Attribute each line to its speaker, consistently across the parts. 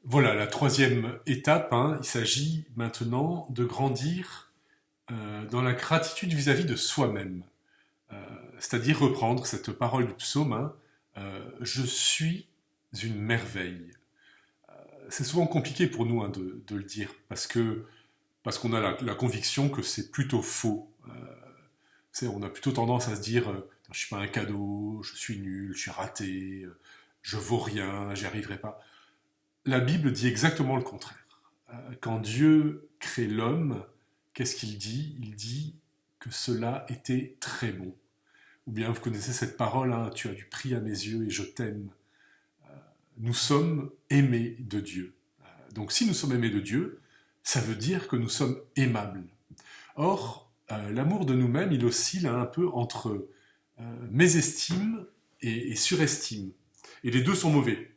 Speaker 1: Voilà, la troisième étape, hein, il s'agit maintenant de grandir dans la gratitude vis-à-vis de soi-même. Euh, C'est-à-dire reprendre cette parole du psaume, hein, je suis une merveille. C'est souvent compliqué pour nous, hein, de le dire, parce qu'on a la conviction que c'est plutôt faux. On a plutôt tendance à se dire je suis pas un cadeau, je suis nul, je suis raté, je vaux rien, j'y arriverai pas. La Bible dit exactement le contraire. Quand Dieu crée l'homme, qu'est-ce qu'il dit? Il dit que cela était très bon. Ou bien vous connaissez cette parole, hein, tu as du prix à mes yeux et je t'aime. Nous sommes aimés de Dieu. Donc si nous sommes aimés de Dieu, ça veut dire que nous sommes aimables. Or, l'amour de nous-mêmes, il oscille un peu entre mésestime et surestime. Et les deux sont mauvais.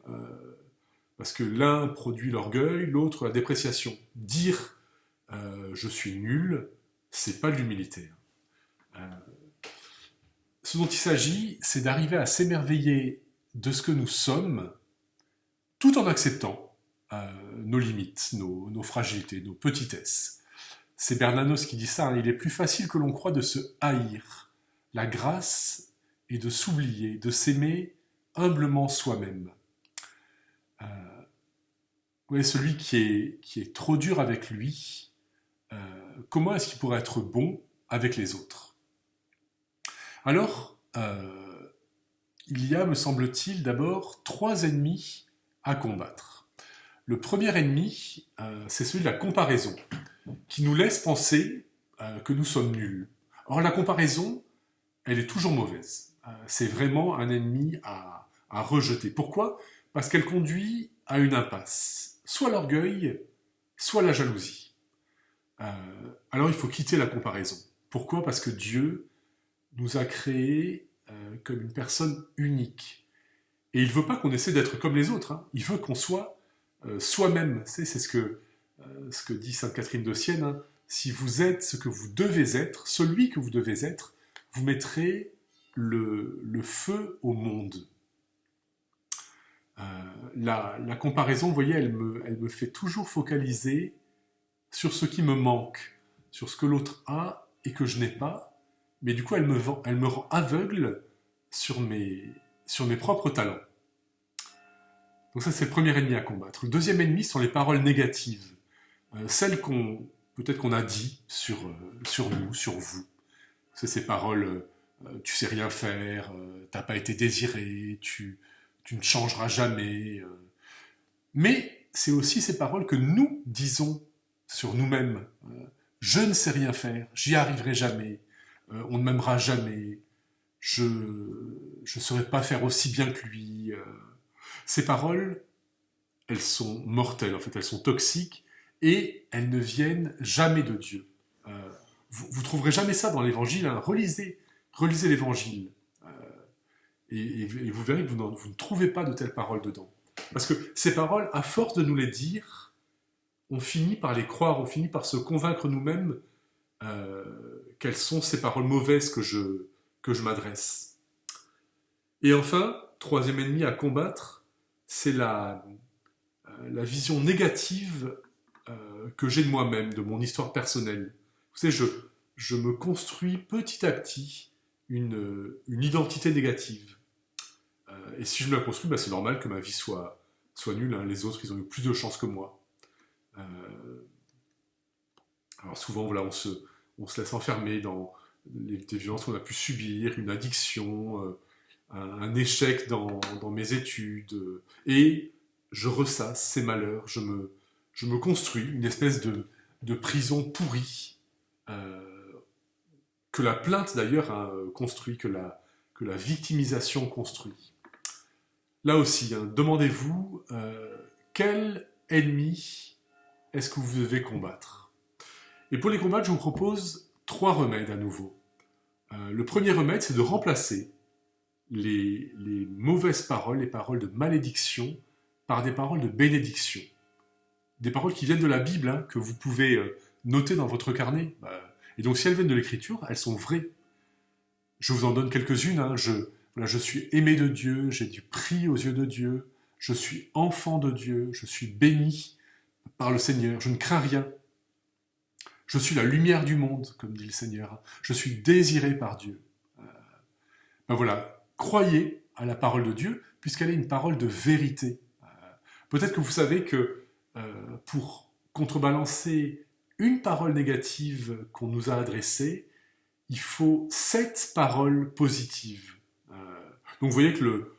Speaker 1: Parce que l'un produit l'orgueil, l'autre la dépréciation. Dire je suis nul, c'est pas de l'humilité. Euh, Ce dont il s'agit, c'est d'arriver à s'émerveiller de ce que nous sommes, tout en acceptant nos limites, nos fragilités, nos petitesses. C'est Bernanos qui dit ça, hein, il est plus facile que l'on croit de se haïr. La grâce est de s'oublier, de s'aimer humblement soi-même. Euh, ouais, celui qui est trop dur avec lui, euh, comment est-ce qu'il pourrait être bon avec les autres? Alors, il y a, me semble-t-il, d'abord trois ennemis à combattre. Le premier ennemi, c'est celui de la comparaison, qui nous laisse penser que nous sommes nuls. Or, la comparaison, elle est toujours mauvaise. C'est vraiment un ennemi à rejeter. Pourquoi? Parce qu'elle conduit à une impasse. Soit l'orgueil, soit la jalousie. Euh, alors il faut quitter la comparaison. Pourquoi? Parce que Dieu nous a créés comme une personne unique. Et il ne veut pas qu'on essaie d'être comme les autres. Hein. Il veut qu'on soit soi-même. C'est ce que dit Sainte Catherine de Sienne. Hein. Si vous êtes ce que vous devez être, celui que vous devez être, vous mettrez le feu au monde. Euh, la comparaison, vous voyez, elle me fait toujours focaliser sur ce qui me manque, sur ce que l'autre a et que je n'ai pas, mais du coup, elle me rend aveugle sur mes propres talents. Donc ça, c'est le premier ennemi à combattre. Le deuxième ennemi sont les paroles négatives, celles qu'on peut-être qu'on a dit sur nous, sur vous. C'est ces paroles, tu sais rien faire, t'as pas été désiré, tu ne changeras jamais. Mais c'est aussi ces paroles que nous disons sur nous-mêmes. Je ne sais rien faire, j'y arriverai jamais, on ne m'aimera jamais, je ne saurais pas faire aussi bien que lui. Ces paroles, elles sont mortelles, en fait, elles sont toxiques et elles ne viennent jamais de Dieu. Vous trouverez jamais ça dans l'Évangile. Hein. Relisez l'Évangile et vous verrez que vous ne trouvez pas de telles paroles dedans. Parce que ces paroles, à force de nous les dire, on finit par les croire, on finit par se convaincre nous-mêmes quelles sont ces paroles mauvaises que je m'adresse. Et enfin, troisième ennemi à combattre, c'est la vision négative que j'ai de moi-même, de mon histoire personnelle. Vous savez, je me construis petit à petit une identité négative. Et si je me la construis, bah, c'est normal que ma vie soit nulle. Hein. Les autres, ils ont eu plus de chance que moi. Euh, alors souvent, voilà, on se laisse enfermer dans des violences qu'on a pu subir, une addiction, un échec dans mes études, et je ressasse ces malheurs, je me construis une espèce de prison pourrie, euh, que la plainte d'ailleurs a construit, que la victimisation construit. Là aussi, hein, demandez-vous quel ennemi est-ce que vous devez combattre. Et pour les combattre, je vous propose trois remèdes à nouveau. Le premier remède, c'est de remplacer les mauvaises paroles, les paroles de malédiction, par des paroles de bénédiction. Des paroles qui viennent de la Bible, hein, que vous pouvez noter dans votre carnet. Et donc, si elles viennent de l'Écriture, elles sont vraies. Je vous en donne quelques-unes. Hein. Voilà, je suis aimé de Dieu, j'ai du prix aux yeux de Dieu, Je suis enfant de Dieu, je suis béni par le Seigneur, je ne crains rien. Je suis la lumière du monde, comme dit le Seigneur. Je suis désiré par Dieu. Ben voilà, croyez à la parole de Dieu, puisqu'elle est une parole de vérité. Peut-être que vous savez que pour contrebalancer une parole négative qu'on nous a adressée, il faut 7 paroles positives. Donc vous voyez que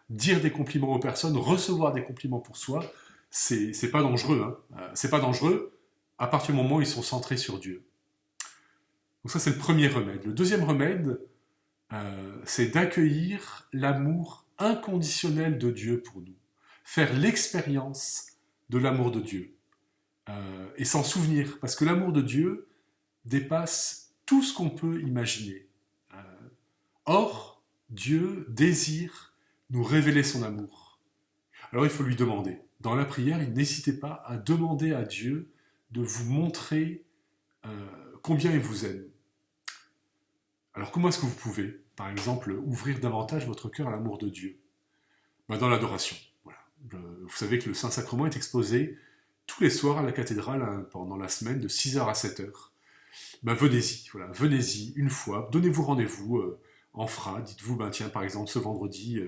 Speaker 1: dire des compliments aux personnes, recevoir des compliments pour soi, c'est pas dangereux. C'est pas dangereux à partir du moment où ils sont centrés sur Dieu. Donc ça, c'est le premier remède. Le deuxième remède, c'est d'accueillir l'amour inconditionnel de Dieu pour nous. Faire l'expérience de l'amour de Dieu. Et s'en souvenir, parce que l'amour de Dieu dépasse tout ce qu'on peut imaginer. Or, Dieu désire nous révéler son amour. Alors il faut lui demander. Dans la prière, n'hésitez pas à demander à Dieu de vous montrer combien il vous aime. Alors comment est-ce que vous pouvez, par exemple, ouvrir davantage votre cœur à l'amour de Dieu? Dans l'adoration. Voilà. Vous savez que le Saint-Sacrement est exposé tous les soirs à la cathédrale pendant la semaine de 6h à 7h. Venez-y, voilà, venez-y une fois, donnez-vous rendez-vous en FRA, dites-vous, tiens, par exemple, ce vendredi,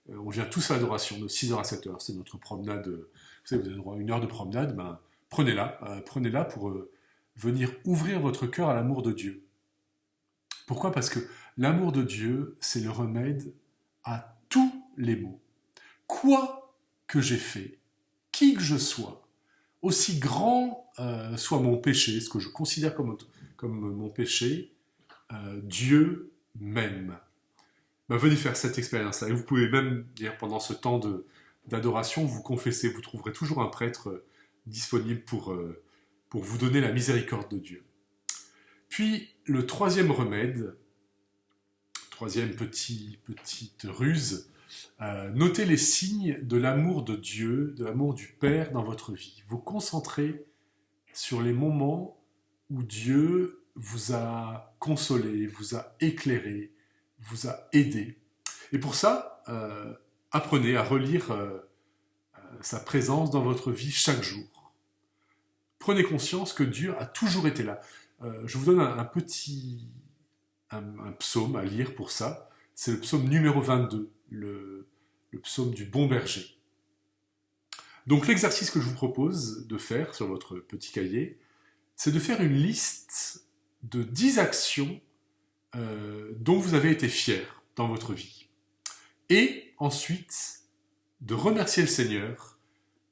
Speaker 1: on vient tous à l'adoration de 6h à 7h, c'est notre promenade, vous savez, vous avez droit à 1 heure de promenade, prenez-la pour venir ouvrir votre cœur à l'amour de Dieu. Pourquoi? Parce que l'amour de Dieu, c'est le remède à tous les maux. Quoi que j'ai fait, qui que je sois, aussi grand soit mon péché, ce que je considère comme mon péché, Dieu m'aime. Venez faire cette expérience-là. Et vous pouvez même dire pendant ce temps d'adoration, vous confessez, vous trouverez toujours un prêtre disponible pour vous donner la miséricorde de Dieu. Puis, le troisième remède, troisième petite ruse, notez les signes de l'amour de Dieu, de l'amour du Père dans votre vie. Vous concentrez sur les moments où Dieu vous a consolé, vous a éclairé, vous a aidé. Et pour ça, apprenez à relire sa présence dans votre vie chaque jour. Prenez conscience que Dieu a toujours été là. Je vous donne un psaume à lire pour ça. C'est le psaume numéro 22, le psaume du bon berger. Donc l'exercice que je vous propose de faire sur votre petit cahier, c'est de faire une liste de 10 actions dont vous avez été fier dans votre vie. Et ensuite, de remercier le Seigneur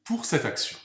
Speaker 1: pour cette action.